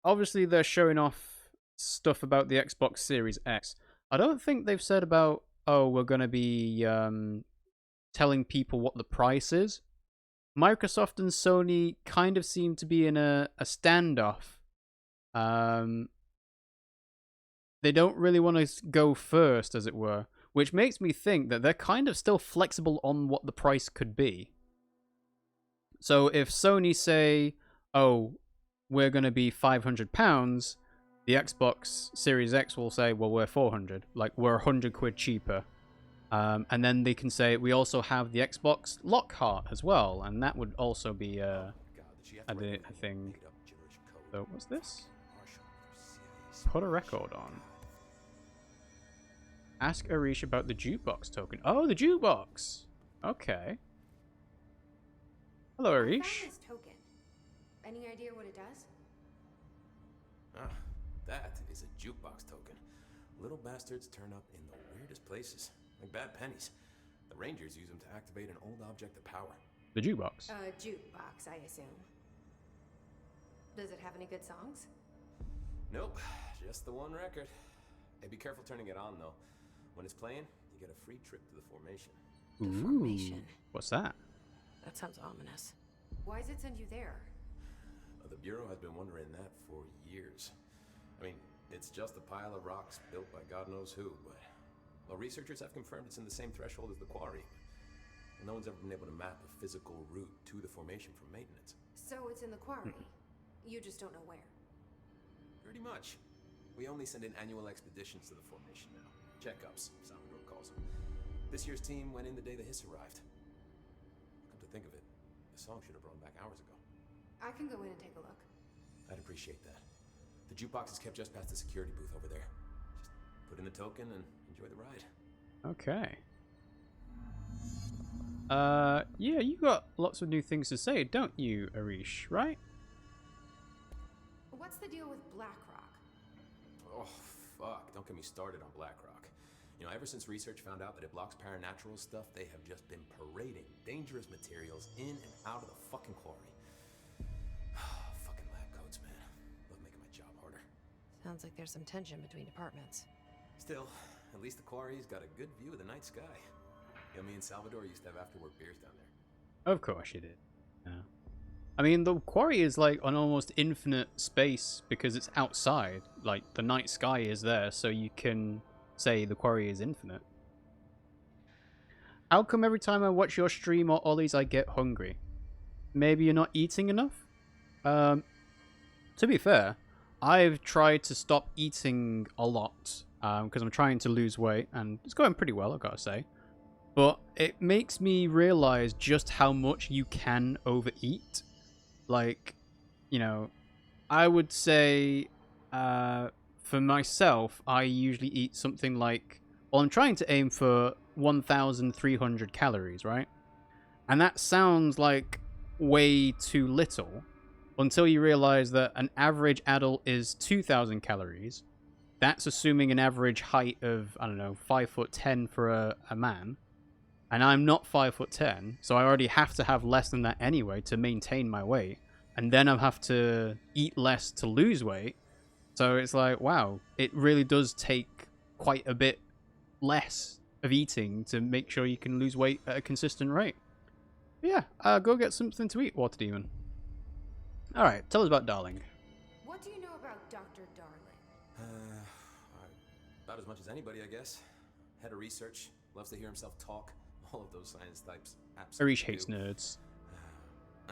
obviously they're showing off stuff about the Xbox Series X. I don't think they've said about, oh, we're going to be telling people what the price is. Microsoft and Sony kind of seem to be in a standoff. They don't really want to go first, as it were, which makes me think that they're kind of still flexible on what the price could be. So if Sony say, oh, we're going to be £500, the Xbox Series X will say, well, we're 400, like we're 100 quid cheaper. And then they can say, we also have the Xbox Lockhart as well, and that would also be a thing. So what's this? Put a record on. Ask Arish about the Jukebox Token. Oh, the Jukebox! Okay. Hello, Arish. I found this token. Any idea what it does? Ah, that is a Jukebox Token. Little bastards turn up in the weirdest places, like bad pennies. The Rangers use them to activate an old object of power. The Jukebox? A jukebox, I assume. Does it have any good songs? Nope, just the one record. Hey, be careful turning it on, though. When it's playing, you get a free trip to the formation. The formation? What's that? That sounds ominous. Why does it send you there? The Bureau has been wondering that for years. I mean, it's just a pile of rocks built by God knows who, but... Well, researchers have confirmed it's in the same threshold as the quarry. And no one's ever been able to map a physical route to the formation for maintenance. So it's in the quarry. You just don't know where. Pretty much. We only send in annual expeditions to the formation now. Checkups, Salvador calls them. This year's team went in the day the hiss arrived. Come to think of it, the song should have brought back hours ago. I can go in and take a look. I'd appreciate that. The jukebox is kept just past the security booth over there. Just put in the token and enjoy the ride. Okay. Yeah, you got lots of new things to say, don't you, Arish, right? What's the deal with BlackRock? Oh, fuck. Don't get me started on BlackRock. You know, ever since research found out that it blocks paranatural stuff, they have just been parading dangerous materials in and out of the fucking quarry. Fucking lab coats, man. Love making my job harder. Sounds like there's some tension between departments. Still, at least the quarry's got a good view of the night sky. You know, me and Salvador used to have after-work beers down there. Of course you did. Yeah. I mean, the quarry is like an almost infinite space because it's outside. Like, the night sky is there, so you can say the quarry is infinite. How come every time I watch your stream or Ollie's I get hungry? Maybe you're not eating enough? To be fair, I've tried to stop eating a lot because I'm trying to lose weight, and it's going pretty well, I've got to say. But it makes me realize just how much you can overeat. Like, you know, I would say for myself, I usually eat something like, well, I'm trying to aim for 1,300 calories, right? And that sounds like way too little until you realize that an average adult is 2,000 calories. That's assuming an average height of, I don't know, 5'10" for a man. And I'm not 5'10", so I already have to have less than that anyway to maintain my weight. And then I have to eat less to lose weight. So it's like, wow, it really does take quite a bit less of eating to make sure you can lose weight at a consistent rate. But yeah, go get something to eat, Water Demon. Alright, tell us about Darling. What do you know about Dr. Darling? About as much as anybody, I guess. Head of research, loves to hear himself talk. All of those science types absolutely Arish hates nerds.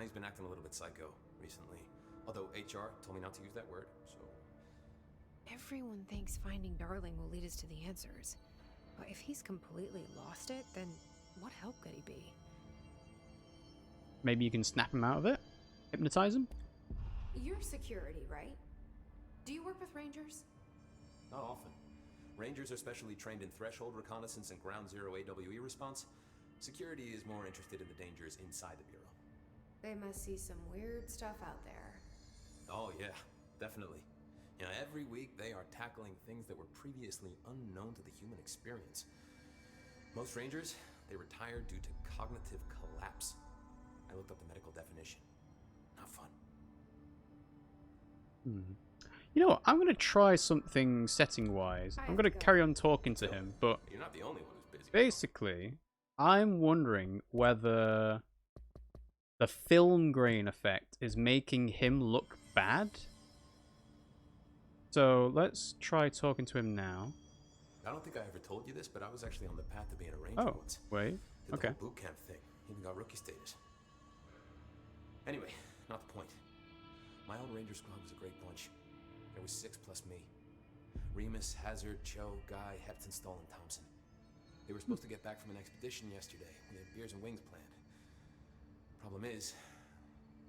He's been acting a little bit psycho recently. Although HR told me not to use that word, so... Everyone thinks finding Darling will lead us to the answers. But if he's completely lost it, then what help could he be? Maybe you can snap him out of it? Hypnotize him? You're security, right? Do you work with Rangers? Not often. Rangers are specially trained in threshold reconnaissance and ground zero AWE response. Security is more interested in the dangers inside the Bureau. They must see some weird stuff out there. Oh yeah, definitely. You know, every week they are tackling things that were previously unknown to the human experience. Most Rangers, they retire due to cognitive collapse. I looked up the medical definition. Not fun. You know what? I'm going to try something setting-wise. I'm going to carry on talking to him, but You're not the only one who's busy. basically, I'm wondering whether the film grain effect is making him look bad. So let's try talking to him now. I don't think I ever told you this, but I was actually on the path to being a ranger once. Wait. Did the Okay. whole boot camp thing. Even got rookie status. Anyway, not the point. My own ranger squad was a great bunch. There was 6 plus me. Remus, Hazard, Cho, Guy, Hepton, Stoll, and Thompson. They were supposed to get back from an expedition yesterday. We had beers and wings planned. Problem is,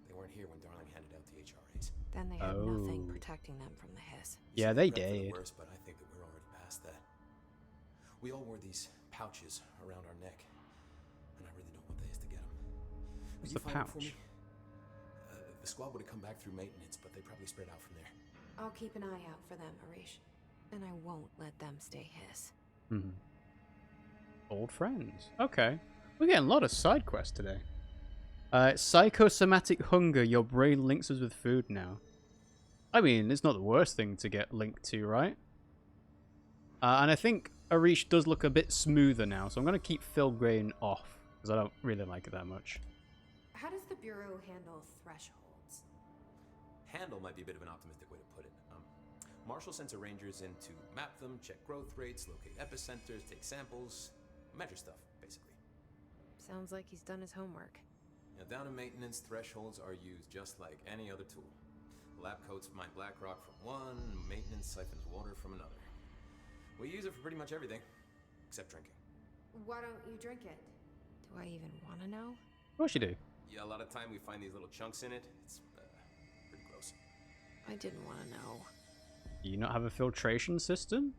they weren't here when Darling handed out the HRAs. Then they had nothing protecting them from the hiss. Yeah, they did. Worse, but I think that we're already past that. We all wore these pouches around our neck, and I really don't want the hiss to get them. What's the pouch? The squad would have come back through maintenance, but they probably spread out from there. I'll keep an eye out for them, Arish. And I won't let them stay hiss. Old friends. Okay. We're getting a lot of side quests today. Psychosomatic hunger. Your brain links us with food now. I mean, it's not the worst thing to get linked to, right? And I think Arish does look a bit smoother now, so I'm going to keep Phil Grain off, because I don't really like it that much. How does the Bureau handle thresholds? Handle might be a bit of an optimistic way to put it. Marshall sends her rangers in to map them, check growth rates, locate epicenters, take samples, measure stuff, basically. Sounds like he's done his homework. Now, down in maintenance, thresholds are used just like any other tool. Lab coats mine black rock from one, maintenance siphons water from another. We use it for pretty much everything, except drinking. Why don't you drink it? Do I even want to know? Of course you do. Yeah, a lot of time we find these little chunks in it. It's pretty gross. I didn't want to know. Do you not have a filtration system?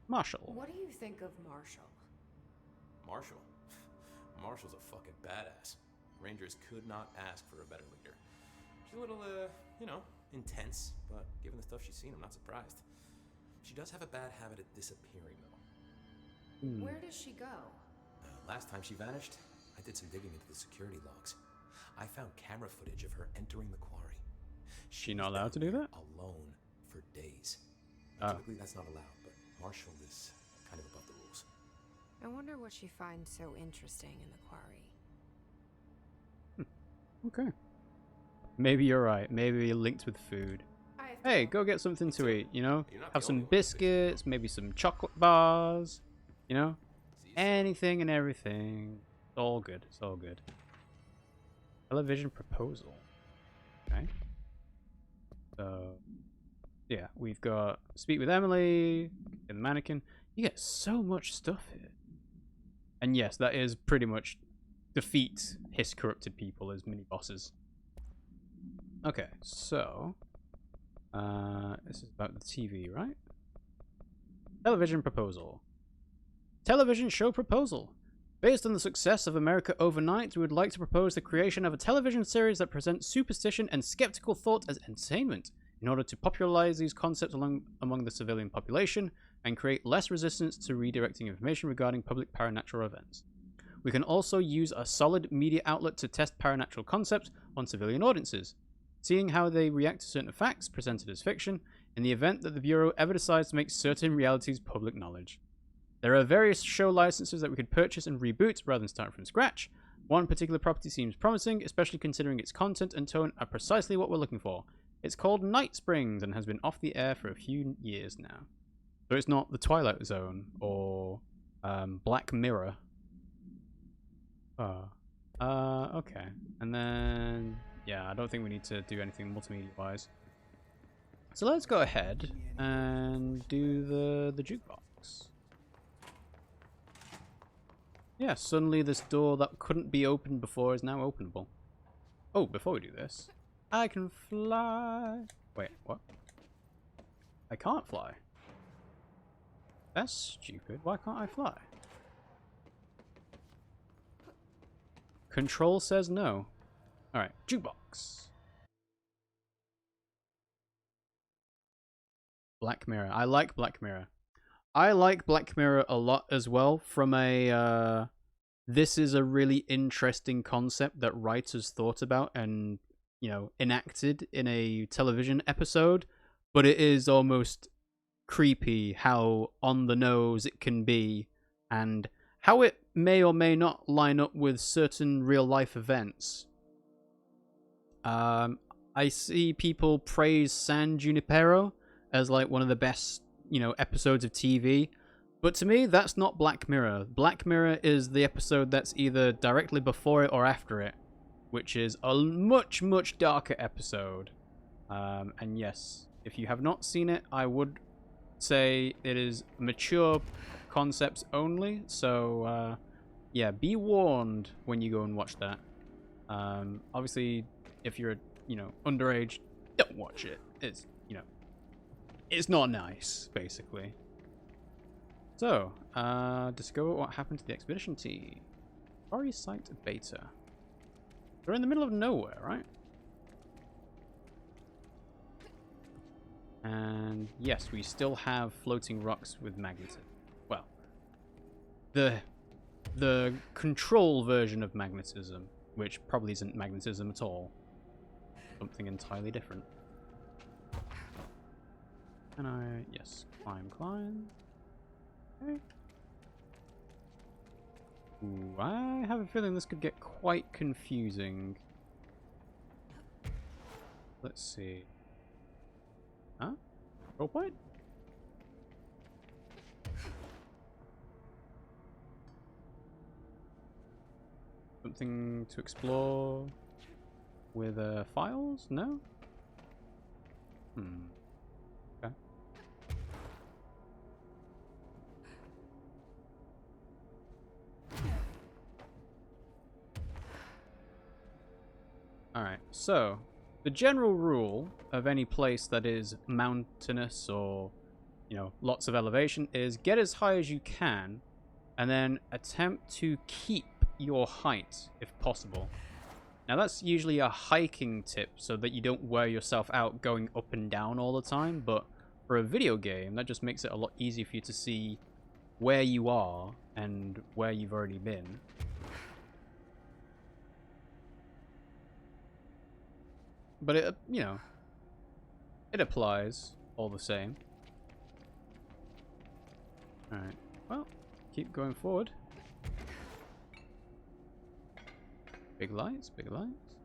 Marshall. What do you think of Marshall? Marshall? Marshall's a fucking badass. Rangers could not ask for a better leader. She's a little, intense, but given the stuff she's seen, I'm not surprised. She does have a bad habit of disappearing, though. Where does she go? Last time she vanished, I did some digging into the security logs. I found camera footage of her entering the quarry. She not allowed to do that? Alone for days. Oh. Typically that's not allowed, but Marshall is kind of above the rules. I wonder what she finds so interesting in the quarry. Okay. Maybe you're right. Maybe you're linked with food. Hey, go get something to eat, you know? Have some biscuits, maybe some chocolate bars, you know? Anything and everything. It's all good. It's all good. Television proposal. Okay. So, yeah, we've got speak with Emily, get the mannequin. You get so much stuff here. And yes, that is pretty much defeat his corrupted people as mini bosses. Okay, so this is about the TV, right? Television proposal. Television show proposal. Based on the success of America Overnight, we would like to propose the creation of a television series that presents superstition and skeptical thought as entertainment, in order to popularize these concepts among the civilian population and create less resistance to redirecting information regarding public paranatural events. We can also use a solid media outlet to test paranatural concepts on civilian audiences, seeing how they react to certain facts presented as fiction in the event that the Bureau ever decides to make certain realities public knowledge. There are various show licenses that we could purchase and reboot rather than start from scratch. One particular property seems promising, especially considering its content and tone are precisely what we're looking for. It's called Night Springs and has been off the air for a few years now. So it's not The Twilight Zone or Black Mirror. Okay. And then, yeah, I don't think we need to do anything multimedia-wise. So let's go ahead and do the jukebox. Yeah, suddenly this door that couldn't be opened before is now openable. Oh, before we do this, I can fly. Wait, what? I can't fly. That's stupid. Why can't I fly? Control says no. Alright, jukebox. Black Mirror. I like Black Mirror. I like Black Mirror a lot as well from a... this is a really interesting concept that writers thought about and you know, enacted in a television episode, but it is almost creepy how on the nose it can be and how it may or may not line up with certain real life events. I see people praise San Junipero as like one of the best, you know, episodes of TV. But to me, that's not Black Mirror. Black Mirror is the episode that's either directly before it or after it, which is a much, much darker episode. And yes, if you have not seen it, I would say it is mature concepts only. So, yeah, be warned when you go and watch that. Obviously, if you're, you know, underage, don't watch it. It's, you know, it's not nice, basically. So, discover what happened to the expedition team. Quarry site beta. They're in the middle of nowhere, right? And yes, we still have floating rocks with magnetism. Well, the control version of magnetism, which probably isn't magnetism at all. Something entirely different. And yes, climb. Okay. Ooh, I have a feeling this could get quite confusing. Let's see. Huh? Roll point? Something to explore with files? No? Okay. Alright, so the general rule of any place that is mountainous or, you know, lots of elevation is get as high as you can and then attempt to keep your height if possible. Now that's usually a hiking tip so that you don't wear yourself out going up and down all the time, but for a video game that just makes it a lot easier for you to see where you are and where you've already been. But it, you know, it applies all the same. Alright, well, keep going forward. Big lights, big lights.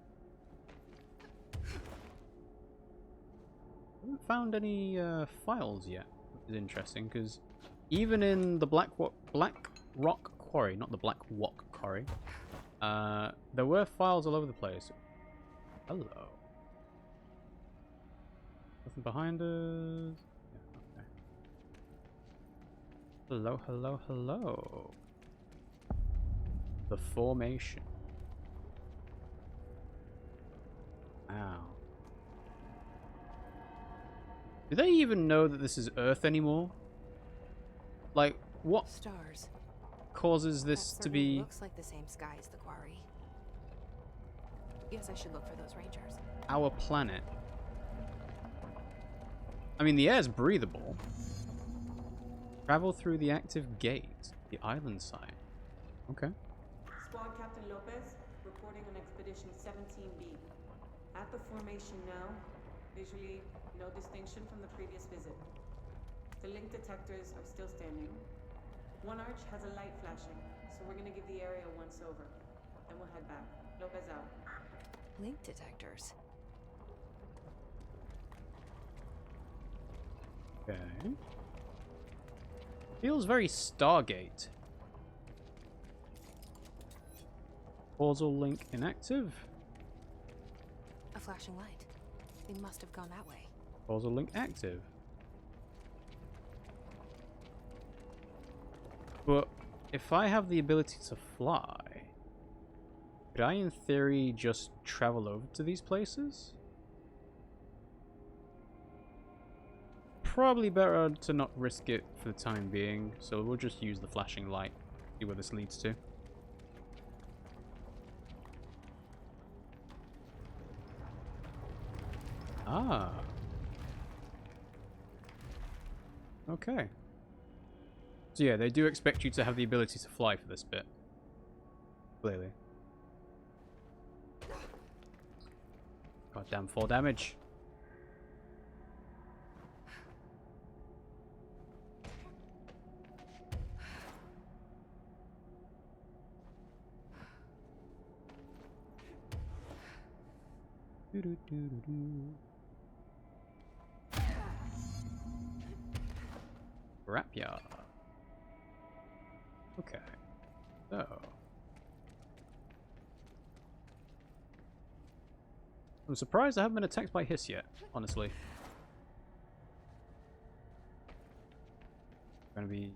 Haven't found any files yet, which is interesting, because even in the Black Rock Quarry, not the Black Rock Quarry, there were files all over the place. Hello. Nothing behind us. Yeah, okay. Hello, hello, hello. The formation. Wow. Do they even know that this is Earth anymore? Like, what Stars. causes this That to be... looks like the same sky as the quarry. Guess I should look for those rangers. our planet? I mean, the air's breathable. Travel through the active gate, the island side. Okay. Squad Captain Lopez, reporting on Expedition 17B. At the formation now, visually no distinction from the previous visit. The link detectors are still standing. One arch has a light flashing, so we're gonna give the area a once-over. Then we'll head back. Lopez out. Link detectors. Okay. Feels very Stargate. Causal link inactive. A flashing light. They must have gone that way. Causal link active. But if I have the ability to fly, could I in theory just travel over to these places? Probably better to not risk it for the time being, so we'll just use the flashing light, see where this leads to. Ah. Okay. So yeah, they do expect you to have the ability to fly for this bit. Clearly. Goddamn 4 damage. Scrapyard. Okay. So. I'm surprised I haven't been attacked by Hiss yet, honestly. Gonna be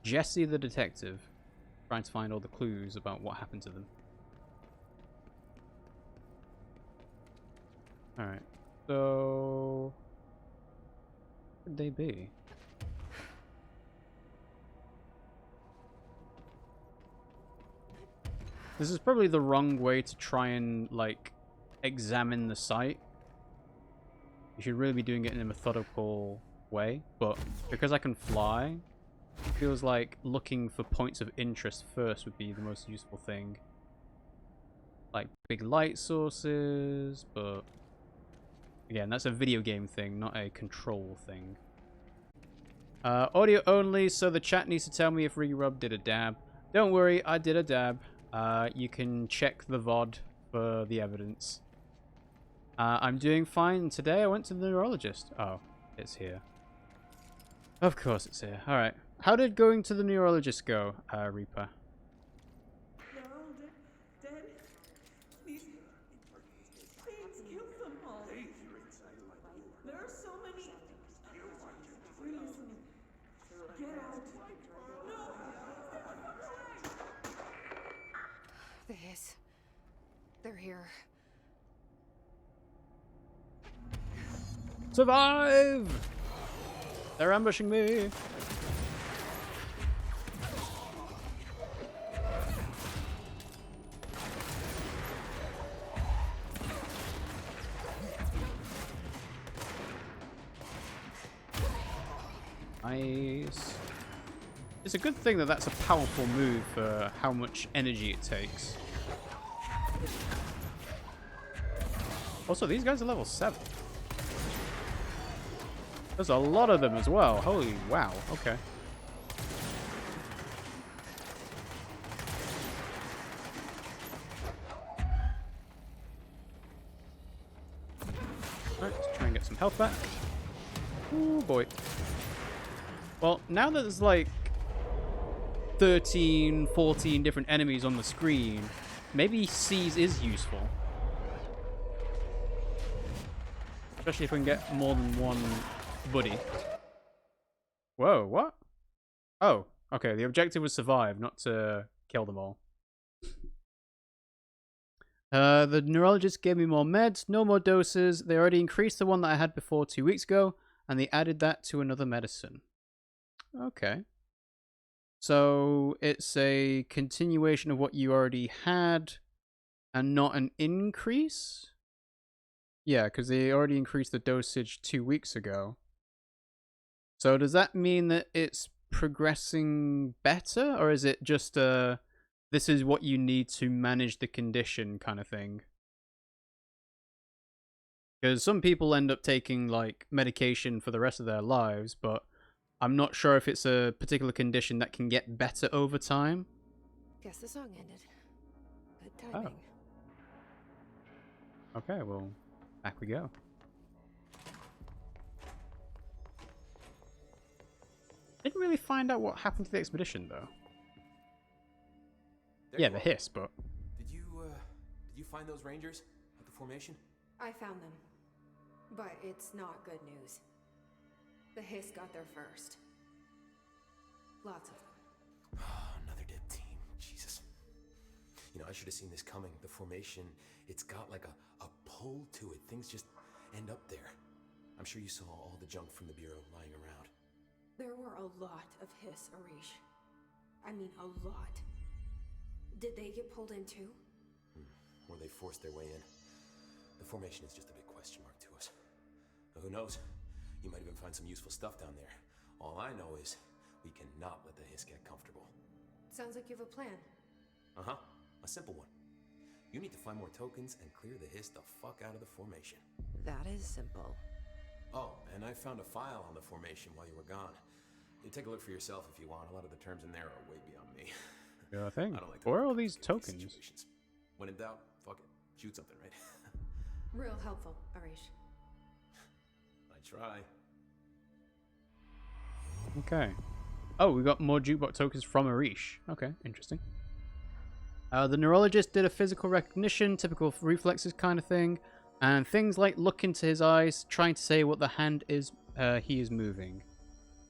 Jesse the detective, trying to find all the clues about what happened to them. Alright, so... Where would they be? This is probably the wrong way to try and, like, examine the site. You should really be doing it in a methodical way, but because I can fly, it feels like looking for points of interest first would be the most useful thing. Like big light sources, but again, that's a video game thing, not a control thing. Audio only, so the chat needs to tell me if RiggyRob did a dab. Don't worry, I did a dab. You can check the VOD for the evidence. I'm doing fine. Today I went to the neurologist. Oh, it's here. Of course it's here. Alright. How did going to the neurologist go, Reaper? They're all dead. Please kill them all. There are so many. Please, get out. No. The hiss. They're here. Survive! They're ambushing me. Nice. It's a good thing that that's a powerful move for how much energy it takes. Also, these guys are level 7. There's a lot of them as well. Holy wow. Okay. Alright, let's try and get some health back. Oh boy. Well, now that there's like 13, 14 different enemies on the screen, maybe Seize is useful. Especially if we can get more than one buddy. Whoa, what? Oh, okay. The objective was survive, not to kill them all. The neurologist gave me more meds, no more doses. They already increased the one that I had before 2 weeks ago, and they added that to another medicine. Okay. So it's a continuation of what you already had, and not an increase? Yeah, because they already increased the dosage 2 weeks ago. So does that mean that it's progressing better, or is it just this is what you need to manage the condition kind of thing? Because some people end up taking like medication for the rest of their lives, but I'm not sure if it's a particular condition that can get better over time. Guess the song ended. Good timing. Oh. Okay, well, back we go. Didn't really find out what happened to the expedition, though. Yeah, the hiss, but... Did you find those rangers at the formation? I found them. But it's not good news. The hiss got there first. Lots of them. Another dead team. Jesus. You know, I should have seen this coming. The formation, it's got like a pull to it. Things just end up there. I'm sure you saw all the junk from the Bureau lying around. There were a lot of hiss, Arish. I mean, a lot. Did they get pulled in too? Or they forced their way in. The formation is just a big question mark to us. Who knows? You might even find some useful stuff down there. All I know is we cannot let the hiss get comfortable. Sounds like you have a plan. Uh-huh. A simple one. You need to find more tokens and clear the hiss the fuck out of the formation. That is simple. Oh, and I found a file on the formation while you were gone. You take a look for yourself if you want. A lot of the terms in there are way beyond me. Sure thing. I don't like Where are all to these complicate tokens? situations. When in doubt, fuck it. Shoot something, right? Real helpful, Arish. I try. Okay. Oh, we got more jukebox tokens from Arish. Okay, interesting. The neurologist did a physical recognition, typical reflexes kind of thing, and things like look into his eyes, trying to say what the hand is he is moving.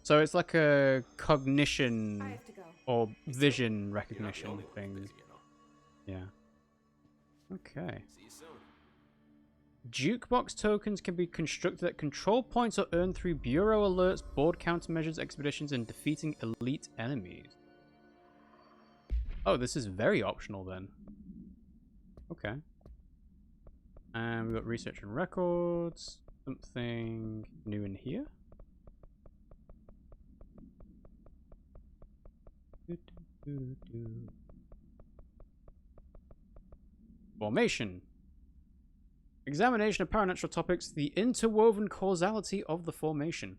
So it's like a cognition I have to go. or vision You're not the recognition only one thing. busy, you know. Yeah. Okay. See you soon. Jukebox tokens can be constructed at control points or earned through bureau alerts, board countermeasures, expeditions, and defeating elite enemies. Oh, this is very optional then. Okay. And we've got research and records. Something new in here. Formation. Examination of paranatural topics, the interwoven causality of the formation.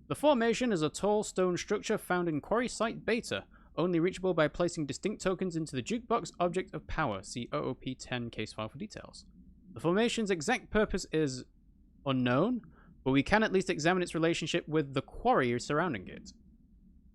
The formation is a tall stone structure found in Quarry Site Beta, only reachable by placing distinct tokens into the jukebox object of power. See OOP-10 case file for details. The formation's exact purpose is unknown, but we can at least examine its relationship with the quarry surrounding it.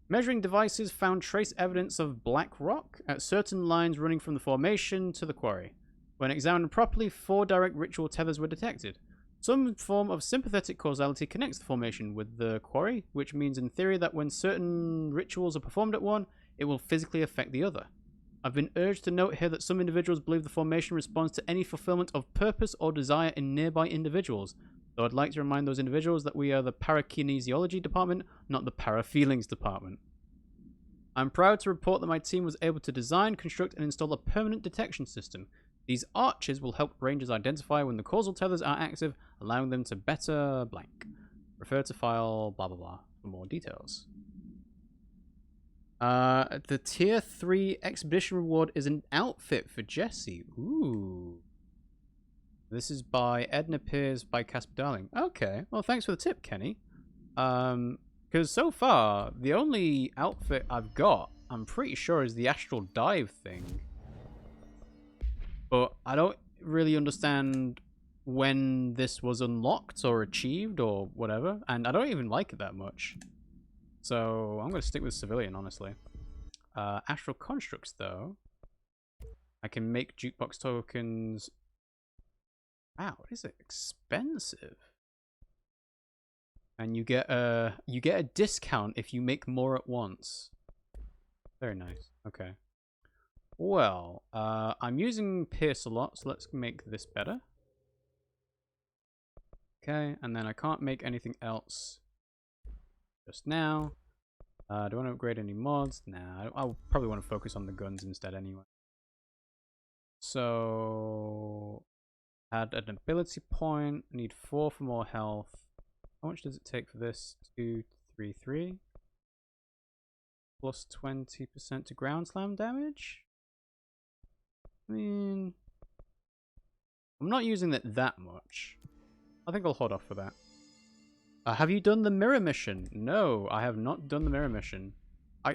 Measuring devices found trace evidence of black rock at certain lines running from the formation to the quarry. When examined properly, 4 direct ritual tethers were detected. Some form of sympathetic causality connects the formation with the quarry, which means in theory that when certain rituals are performed at one, it will physically affect the other. I've been urged to note here that some individuals believe the formation responds to any fulfillment of purpose or desire in nearby individuals, though I'd like to remind those individuals that we are the parakinesiology department, not the parafeelings department. I'm proud to report that my team was able to design, construct, and install a permanent detection system. These arches will help rangers identify when the causal tethers are active, allowing them to better blank. Refer to file blah blah blah for more details. The tier 3 expedition reward is an outfit for Jesse. Ooh. This is by Edna Piers by Casper Darling. Okay, well thanks for the tip, Kenny. Because so far, the only outfit I've got, I'm pretty sure, is the Astral Dive thing. But I don't really understand when this was unlocked or achieved or whatever. And I don't even like it that much. So I'm going to stick with Civilian, honestly. Astral Constructs, though. I can make Jukebox tokens. Wow, what is it? Expensive. And you get a discount if you make more at once. Very nice. Okay. Well, I'm using Pierce a lot, so let's make this better. Okay, and then I can't make anything else just now. Do I want to upgrade any mods? Nah, I'll probably want to focus on the guns instead anyway. So, add an ability point. I need 4 for more health. How much does it take for this? 233. Plus 20% to ground slam damage? I mean, I'm not using it that much. I think I'll hold off for that. Have you done the mirror mission? No, I have not done the mirror mission.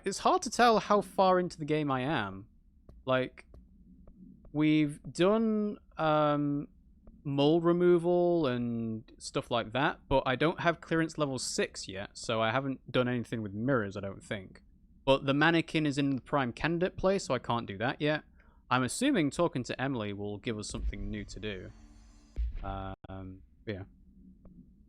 It's hard to tell how far into the game I am. Like, we've done mole removal and stuff like that, but I don't have clearance level 6 yet, so I haven't done anything with mirrors, I don't think. But the mannequin is in the prime candidate place, so I can't do that yet. I'm assuming talking to Emily will give us something new to do. Yeah.